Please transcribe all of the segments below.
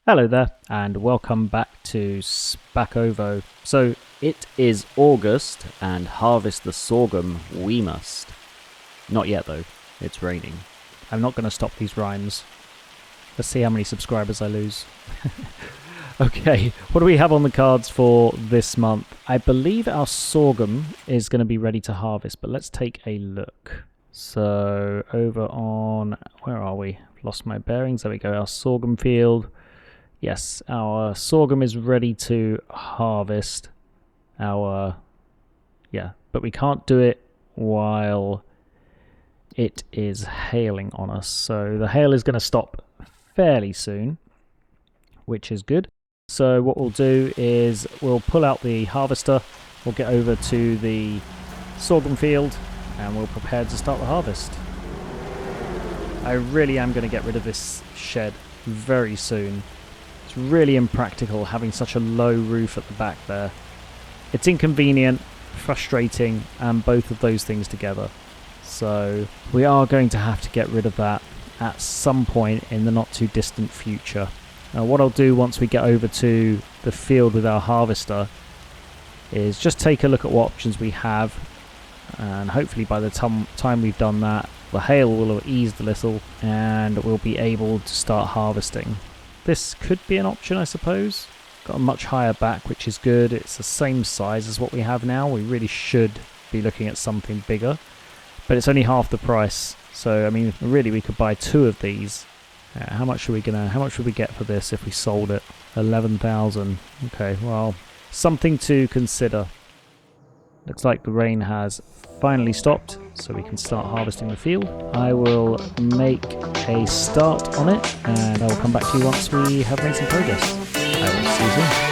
Hello there, and welcome back to Szpakowo. So, it is August, and harvest the sorghum we must. Not yet though, it's raining. I'm not going to stop these rhymes. Let's see how many subscribers I lose. Okay, what do we have on the cards for this month? I believe our sorghum is going to be ready to harvest, but let's take a look. So, over on, where are we? Lost my bearings, there we go, our sorghum field. Yes, our sorghum is ready to harvest. But we can't do it while it is hailing on us. So the hail is going to stop fairly soon, which is good. So what we'll do is we'll pull out the harvester, we'll get over to the sorghum field, and we'll prepare to start the harvest. I really am going to get rid of this shed very soon. It's really impractical having such a low roof at the back there. It's inconvenient, frustrating, and both of those things together. So we are going to have to get rid of that at some point in the not too distant future. Now what I'll do once we get over to the field with our harvester is just take a look at what options we have, and hopefully by the time we've done that, the hail will have eased a little and we'll be able to start harvesting. This could be an option, I suppose. Got a much higher back, which is good. It's the same size as what we have now. We really should be looking at something bigger, but it's only half the price. So I mean, really, we could buy two of these. How much would we get for this if we sold it? 11,000. Okay, well, something to consider. Looks like the rain has finally stopped, so we can start harvesting the field. I will make a start on it, and I will come back to you once we have made some progress. I will see you soon.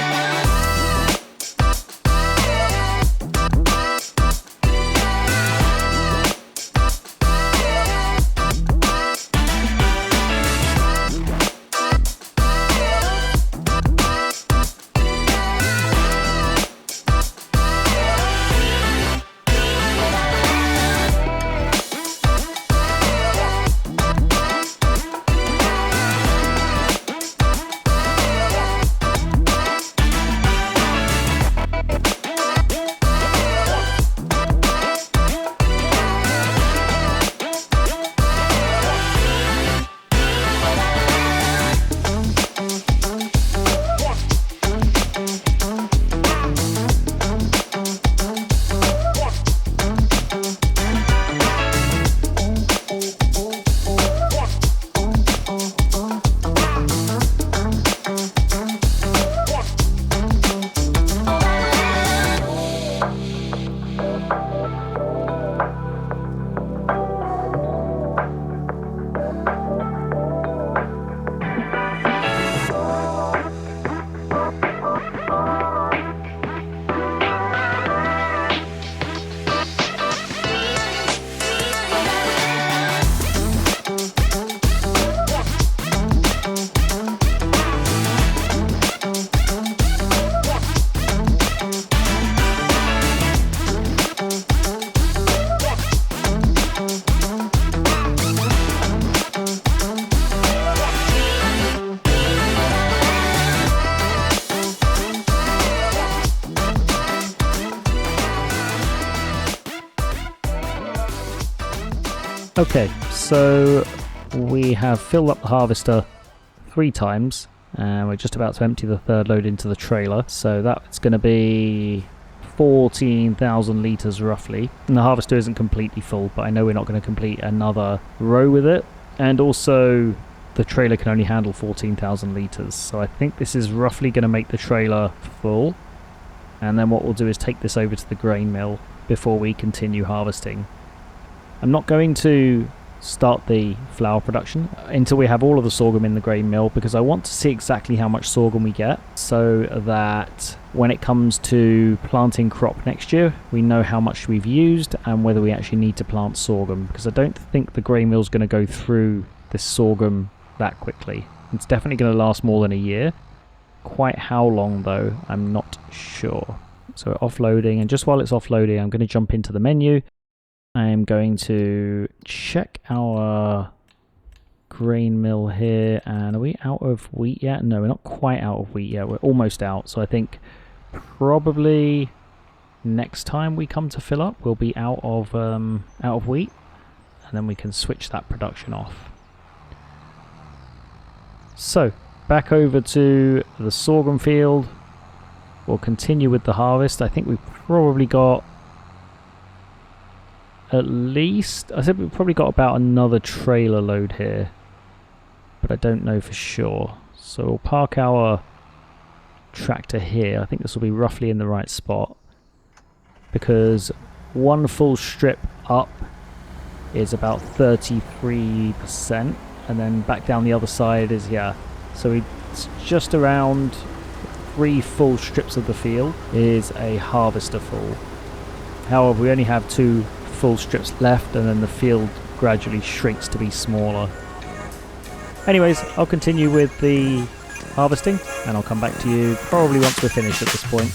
Okay, so we have filled up the harvester 3 times, and we're just about to empty the third load into the trailer. So that's going to be 14,000 litres roughly. And the harvester isn't completely full, but I know we're not going to complete another row with it. And also, the trailer can only handle 14,000 litres. So I think this is roughly going to make the trailer full. And then what we'll do is take this over to the grain mill before we continue harvesting. I'm not going to start the flour production until we have all of the sorghum in the grain mill, because I want to see exactly how much sorghum we get, so that when it comes to planting crop next year, we know how much we've used and whether we actually need to plant sorghum, because I don't think the grain mill is going to go through this sorghum that quickly. It's definitely going to last more than a year. Quite how long though, I'm not sure. So offloading, and just while it's offloading, I'm going to jump into the menu. I am going to check our grain mill here. And are we out of wheat yet? No, we're not quite out of wheat yet. We're almost out. So I think probably next time we come to fill up, we'll be out of wheat, and then we can switch that production off. So back over to the sorghum field. We'll continue with the harvest. I think we've probably got at least, I said we've probably got about another trailer load here, but I don't know for sure. So we'll park our tractor here. I think this will be roughly in the right spot, because one full strip up is about 33%, and then back down the other side is, yeah, so it's just around 3 full strips of the field is a harvester full. However, we only have 2 full strips left, and then the field gradually shrinks to be smaller. Anyways, I'll continue with the harvesting, and I'll come back to you probably once we're finished at this point.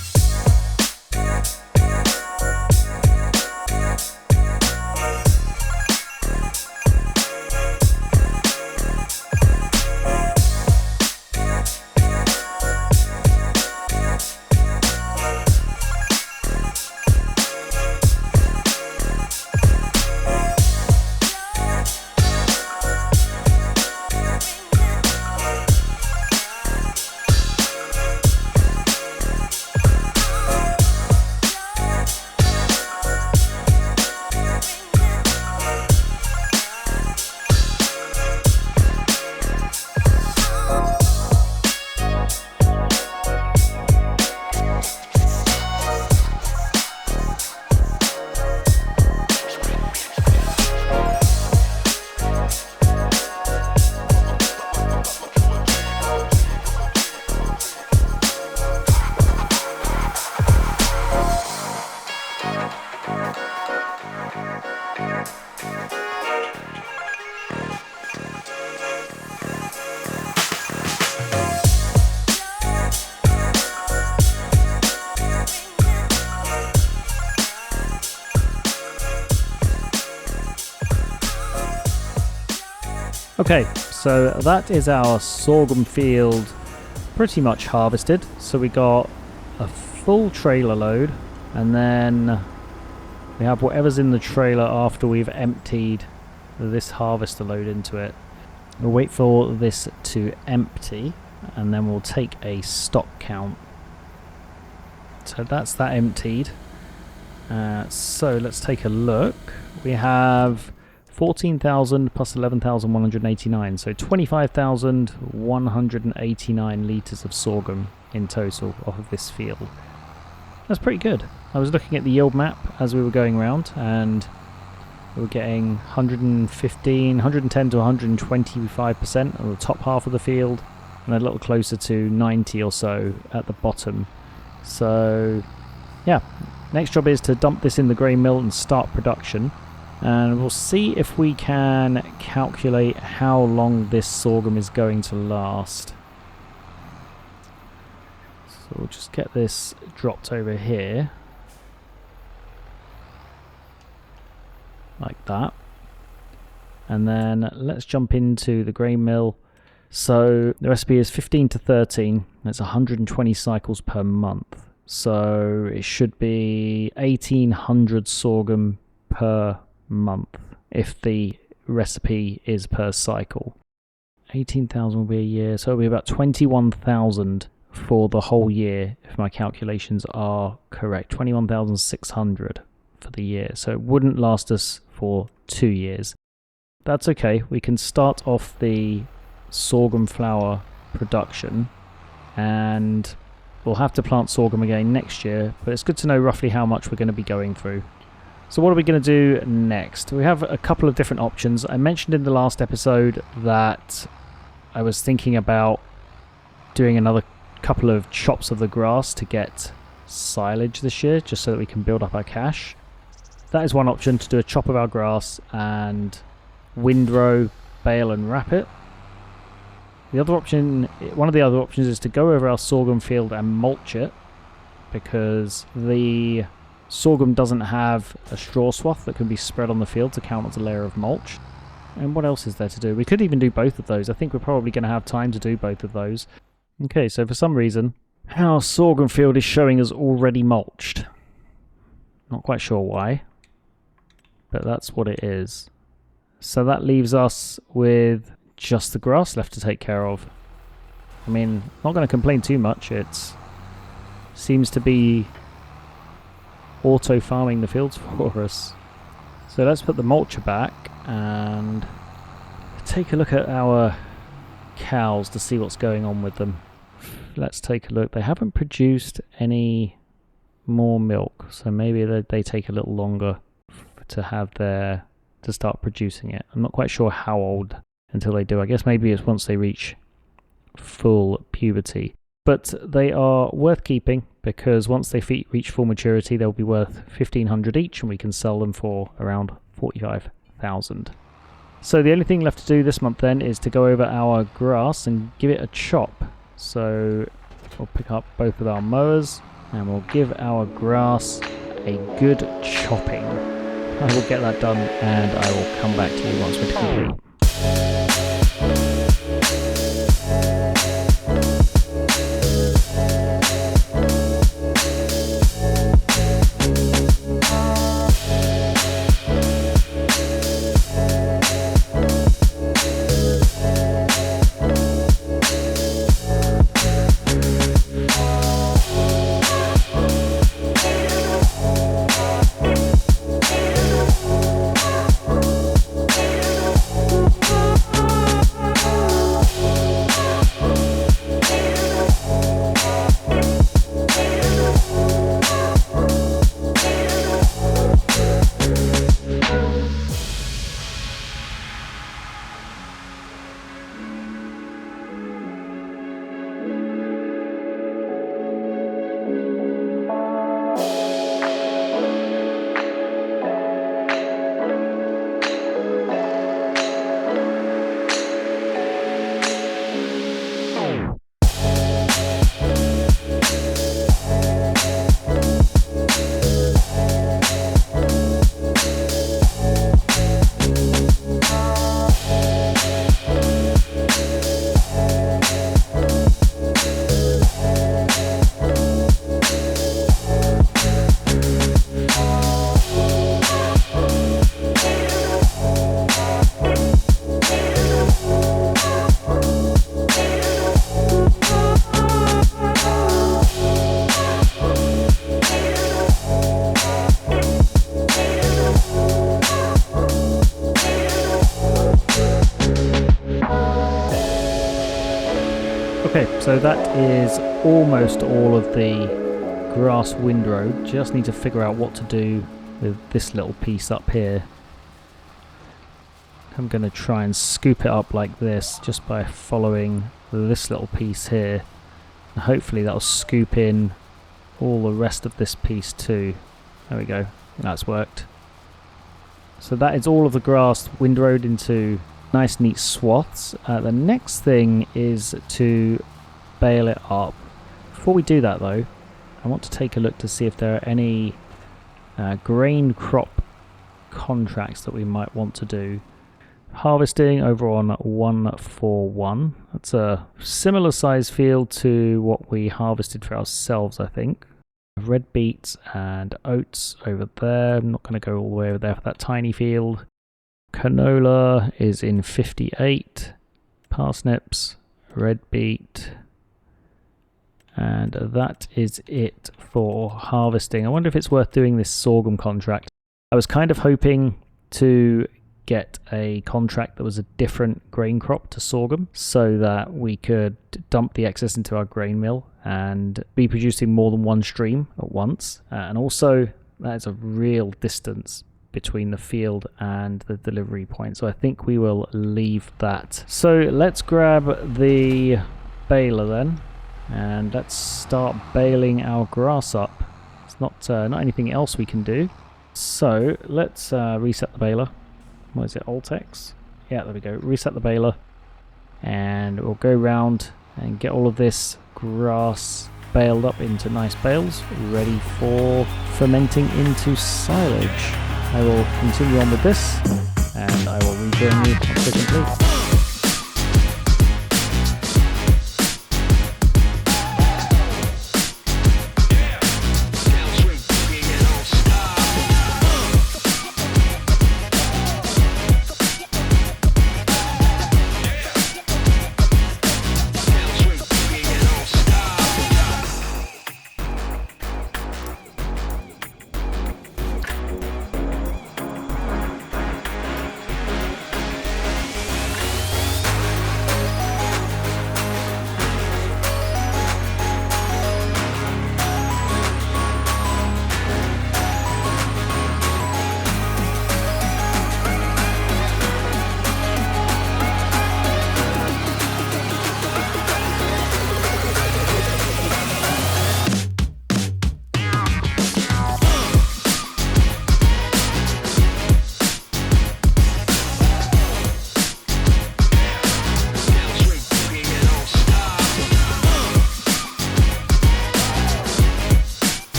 Okay, so that is our sorghum field pretty much harvested. So we got a full trailer load, and then we have whatever's in the trailer after we've emptied this harvester load into it. We'll wait for this to empty, and then we'll take a stock count. So that's that emptied. So let's take a look. We have 14,000 plus 11,189, so 25,189 litres of sorghum in total off of this field. That's pretty good. I was looking at the yield map as we were going around, and we were getting 110 to 125% on the top half of the field, and a little closer to 90 or so at the bottom. So yeah, next job is to dump this in the grain mill and start production. And we'll see if we can calculate how long this sorghum is going to last. So we'll just get this dropped over here. Like that. And then let's jump into the grain mill. So the recipe is 15 to 13. That's 120 cycles per month. So it should be 1,800 sorghum per month if the recipe is per cycle. 18,000 will be a year, so it'll be about 21,000 for the whole year if my calculations are correct. 21,600 for the year, so it wouldn't last us for 2 years. That's okay. We can start off the sorghum flour production, and we'll have to plant sorghum again next year, but it's good to know roughly how much we're going to be going through. So what are we going to do next? We have a couple of different options. I mentioned in the last episode that I was thinking about doing another couple of chops of the grass to get silage this year, just so that we can build up our cash. That is one option, to do a chop of our grass and windrow, bale and wrap it. The other option, one of the other options, is to go over our sorghum field and mulch it, because the sorghum doesn't have a straw swath that can be spread on the field to count as a layer of mulch. And what else is there to do? We could even do both of those. I think we're probably going to have time to do both of those. Okay, so for some reason, our sorghum field is showing us already mulched. Not quite sure why, but that's what it is. So that leaves us with just the grass left to take care of. I mean, not going to complain too much. It seems to be auto-farming the fields for us. So let's put the mulcher back and take a look at our cows to see what's going on with them. Let's take a look. They haven't produced any more milk, so maybe they take a little longer to start producing it. I'm not quite sure how old until they do. I guess maybe it's once they reach full puberty. But they are worth keeping because once they reach full maturity, they'll be worth 1,500 each, and we can sell them for around 45,000. So the only thing left to do this month then is to go over our grass and give it a chop. So we'll pick up both of our mowers and we'll give our grass a good chopping. I will get that done and I will come back to you once we're complete. Okay, so that is almost all of the grass windrow. Just need to figure out what to do with this little piece up here. I'm going to try and scoop it up like this just by following this little piece here. And hopefully that'll scoop in all the rest of this piece too. There we go, that's worked. So that is all of the grass windrowed into nice neat swaths. The next thing is to bale it up. Before we do that though, I want to take a look to see if there are any grain crop contracts that we might want to do. Harvesting over on 141. That's a similar size field to what we harvested for ourselves, I think. Red beets and oats over there. I'm not going to go all the way over there for that tiny field. Canola is in 58. Parsnips, red beet. And that is it for harvesting. I wonder if it's worth doing this sorghum contract. I was kind of hoping to get a contract that was a different grain crop to sorghum so that we could dump the excess into our grain mill and be producing more than one stream at once. And also, that is a real distance between the field and the delivery point. So I think we will leave that. So let's grab the baler then. And let's start baling our grass up. It's not anything else we can do. So let's reset the baler. What is it, Alt-X? Yeah, there we go. Reset the baler. And we'll go round and get all of this grass baled up into nice bales, ready for fermenting into silage. I will continue on with this and I will rejoin you once they're complete.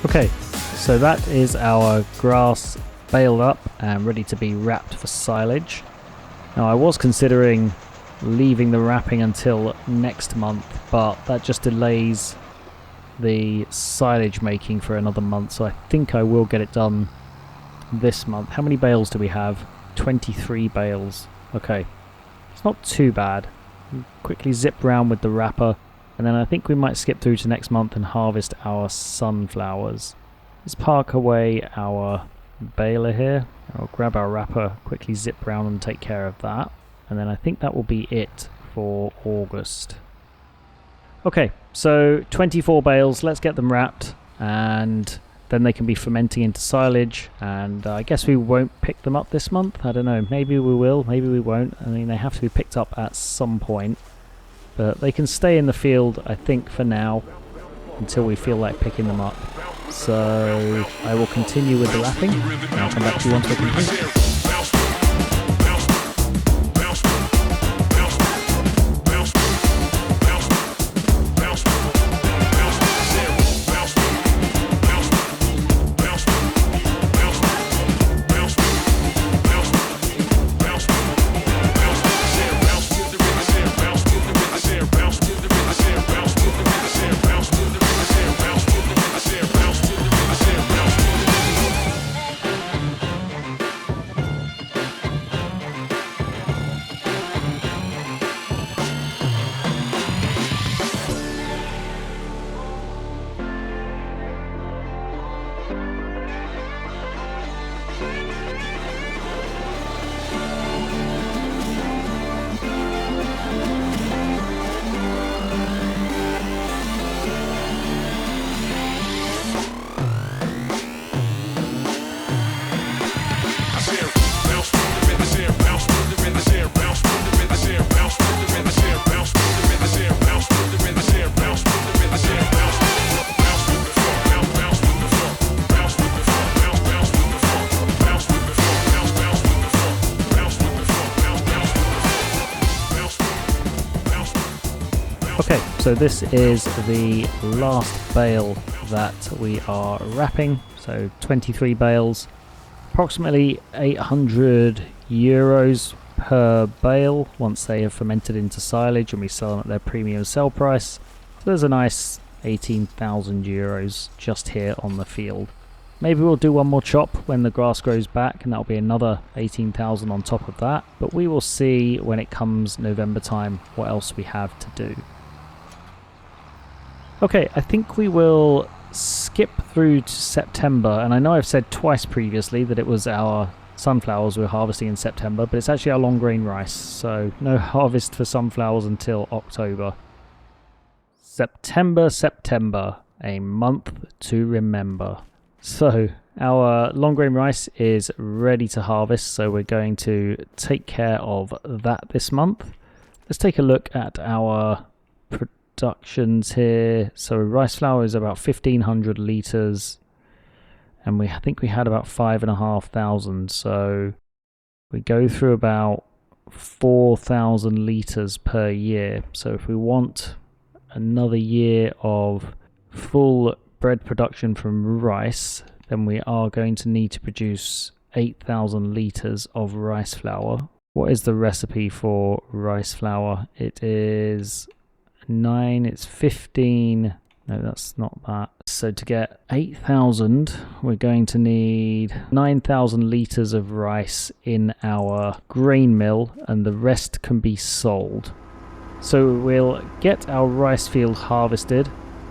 Okay, so that is our grass baled up and ready to be wrapped for silage. Now I was considering leaving the wrapping until next month, but that just delays the silage making for another month, so I think I will get it done this month. How many bales do we have? 23 bales. Okay, it's not too bad. Quickly zip round with the wrapper, and then I think we might skip through to next month and harvest our sunflowers. Let's park away our baler here. I'll grab our wrapper, quickly zip round and take care of that. And then I think that will be it for August. Okay, so 24 bales, let's get them wrapped, and then they can be fermenting into silage. And I guess we won't pick them up this month. I don't know, maybe we will, maybe we won't. I mean, they have to be picked up at some point. But they can stay in the field, I think, for now, until we feel like picking them up. So I will continue with the wrapping, and I'll come back to you once we're complete. Okay, so this is the last bale that we are wrapping, so 23 bales, approximately 800 euros per bale once they have fermented into silage and we sell them at their premium sell price. So there's a nice 18,000 euros just here on the field. Maybe we'll do one more chop when the grass grows back, and that'll be another 18,000 on top of that, but we will see when it comes November time what else we have to do. Okay, I think we will skip through to September, and I know I've said twice previously that it was our sunflowers we're harvesting in September, but it's actually our long grain rice, so no harvest for sunflowers until October. September, a month to remember. So our long grain rice is ready to harvest, so we're going to take care of that this month. Let's take a look at our productions here. So rice flour is about 1,500 litres, and I think we had about 5,500, so We go through about 4,000 litres per year. So if we want another year of full bread production from rice, then we are going to need to produce 8,000 litres of rice flour. What is the recipe for rice flour? It is 9, it's 15. No, that's not that. So to get 8,000, we're going to need 9,000 litres of rice in our grain mill, and the rest can be sold. So we'll get our rice field harvested,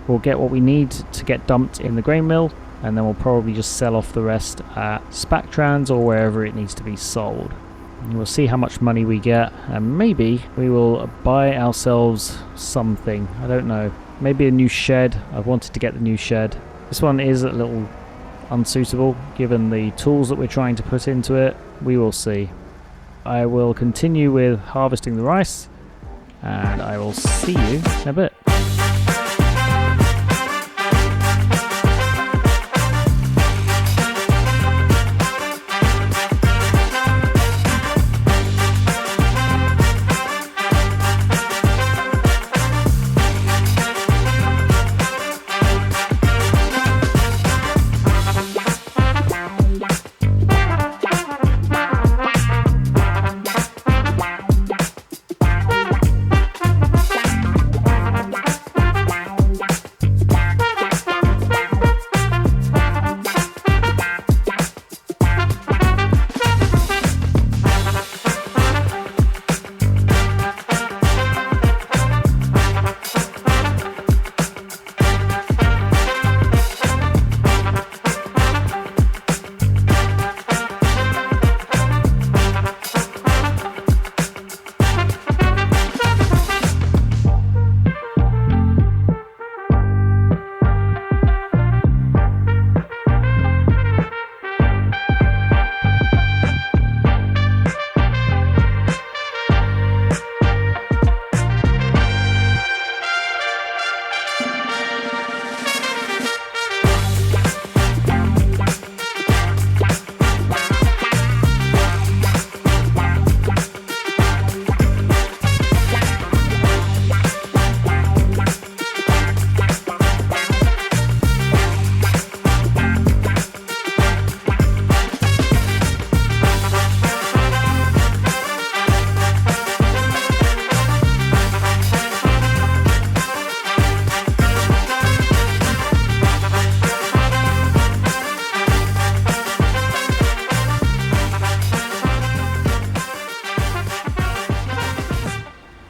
we'll get what we need to get dumped in the grain mill, and then we'll probably just sell off the rest at Spactrans or wherever it needs to be sold. And we'll see how much money we get, and maybe we will buy ourselves something. I don't know. Maybe a new shed. I've wanted to get the new shed. This one is a little unsuitable given the tools that we're trying to put into it. We will see. I will continue with harvesting the rice, and I will see you in a bit.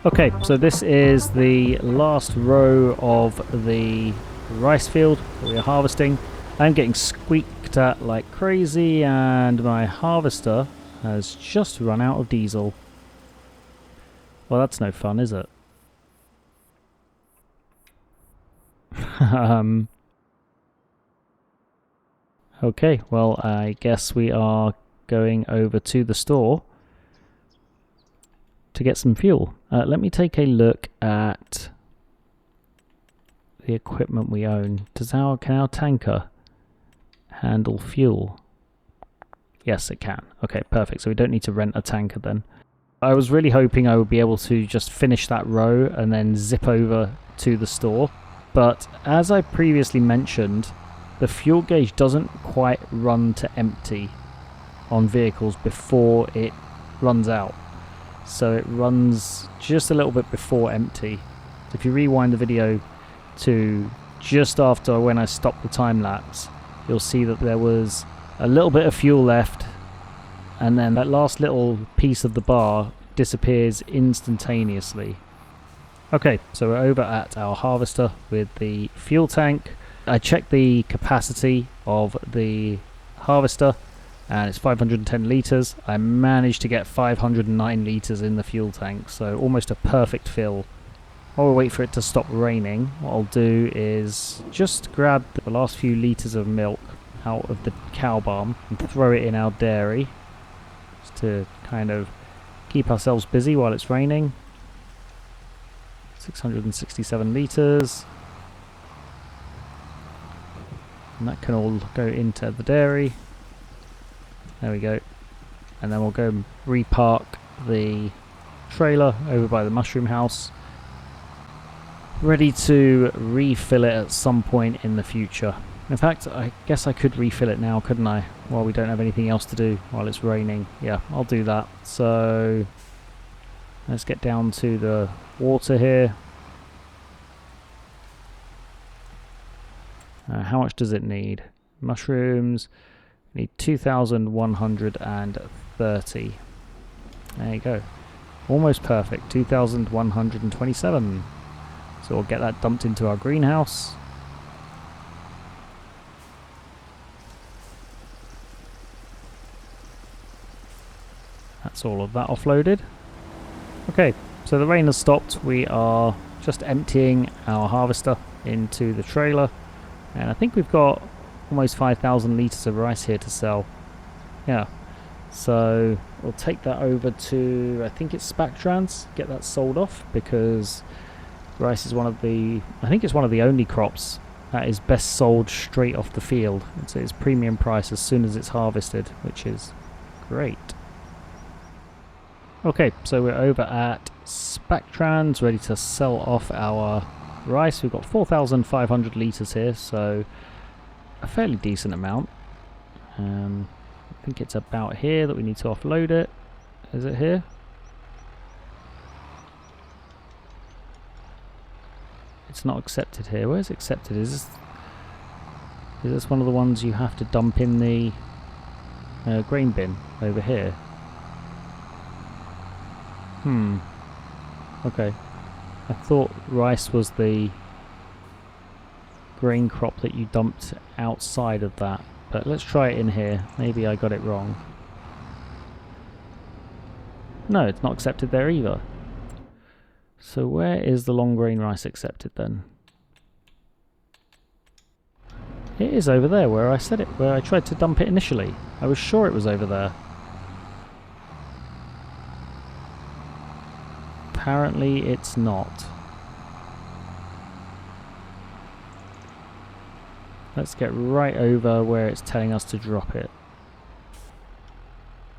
Okay, so this is the last row of the rice field that we are harvesting. I'm getting squeaked at like crazy, and my harvester has just run out of diesel. Well, that's no fun, is it? Okay, well, I guess we are going over to the store to get some fuel. Let me take a look at the equipment we own. Can our tanker handle fuel? Yes, it can. Okay, perfect. So we don't need to rent a tanker then. I was really hoping I would be able to just finish that row and then zip over to the store. But as I previously mentioned, the fuel gauge doesn't quite run to empty on vehicles before it runs out. So it runs just a little bit before empty. If you rewind the video to just after when I stopped the time lapse, you'll see that there was a little bit of fuel left, and then that last little piece of the bar disappears instantaneously. Okay, so we're over at our harvester with the fuel tank. I checked the capacity of the harvester, and it's 510 litres. I managed to get 509 litres in the fuel tank, so almost a perfect fill. While we wait for it to stop raining, what I'll do is just grab the last few litres of milk out of the cow barn and throw it in our dairy, just to kind of keep ourselves busy while it's raining. 667 litres. And that can all go into the dairy. There we go. and then we'll go and repark the trailer over by the mushroom house, ready to refill it at some point in the future. In fact, I guess I could refill it now, couldn't I? While we don't have anything else to do while it's raining. Yeah, I'll do that. So let's get down to the water here. How much does it need? Mushrooms need 2,130. There you go. Almost perfect. 2,127. So we'll get that dumped into our greenhouse. That's all of that offloaded. Okay, so the rain has stopped. We are just emptying our harvester into the trailer. And I think we've got almost 5,000 litres of rice here to sell. Yeah. So we'll take that over to, I think it's Szpakowo, get that sold off, because rice is one of the, I think it's one of the only crops that is best sold straight off the field. It's premium price as soon as it's harvested, which is great. Okay, so we're over at Szpakowo, ready to sell off our rice. We've got 4,500 litres here, so a fairly decent amount. I think it's about here that we need to offload it. Is it here? It's not accepted here. Where's accepted? Is this one of the ones you have to dump in the grain bin over here? Okay. I thought rice was the grain crop that you dumped outside of that. But let's try it in here. Maybe I got it wrong. No, it's not accepted there either. So where is the long grain rice accepted then? It is over there where I said it, where I tried to dump it initially. I was sure it was over there. Apparently it's not. Let's get right over where it's telling us to drop it.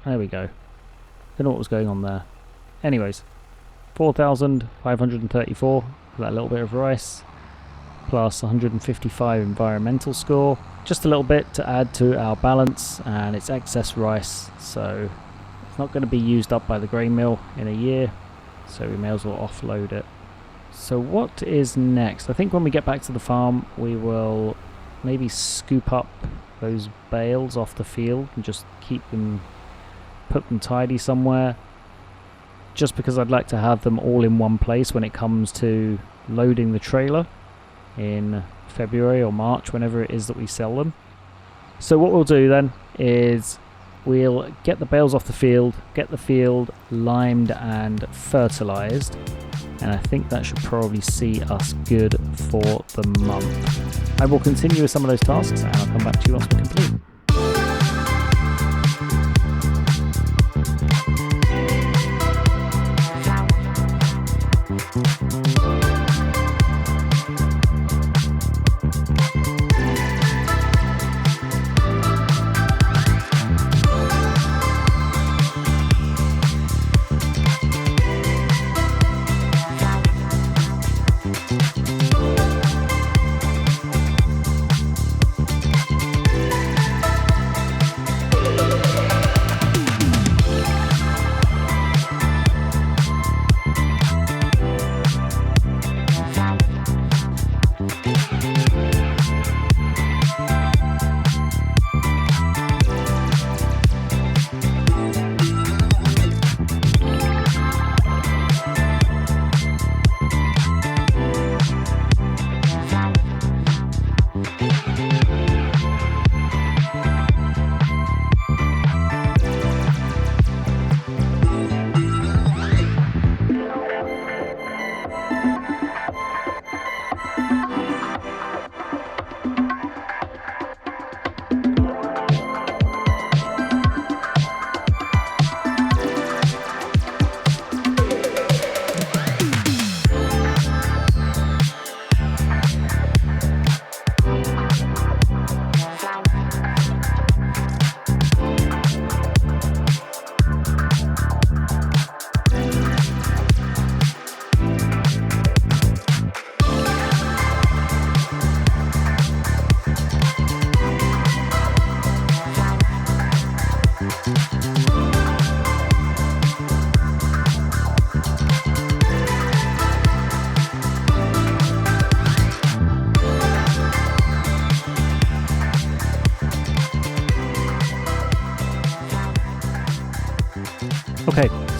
There we go. Don't know what was going on there. Anyways, 4,534 for that little bit of rice, plus 155 environmental score. Just a little bit to add to our balance, and it's excess rice, so it's not going to be used up by the grain mill in a year, so we may as well offload it. So what is next? I think when we get back to the farm, we will maybe scoop up those bales off the field and just keep them, put them tidy somewhere, just because I'd like to have them all in one place when it comes to loading the trailer in February or March, whenever it is that we sell them. So what we'll do then is we'll get the bales off the field, get the field limed and fertilized, and I think that should probably see us good for the month. I will continue with some of those tasks, and I'll come back to you once we're complete.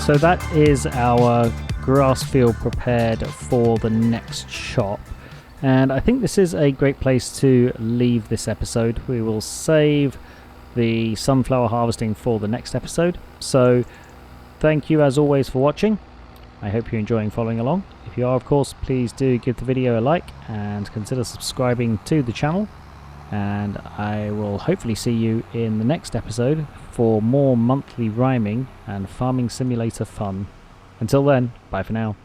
So that is our grass field prepared for the next chop. And I think this is a great place to leave this episode. We will save the sunflower harvesting for the next episode. So thank you as always for watching. I hope you're enjoying following along. If you are, of course, please do give the video a like and consider subscribing to the channel. And I will hopefully see you in the next episode for more monthly rhyming and farming simulator fun. Until then, bye for now.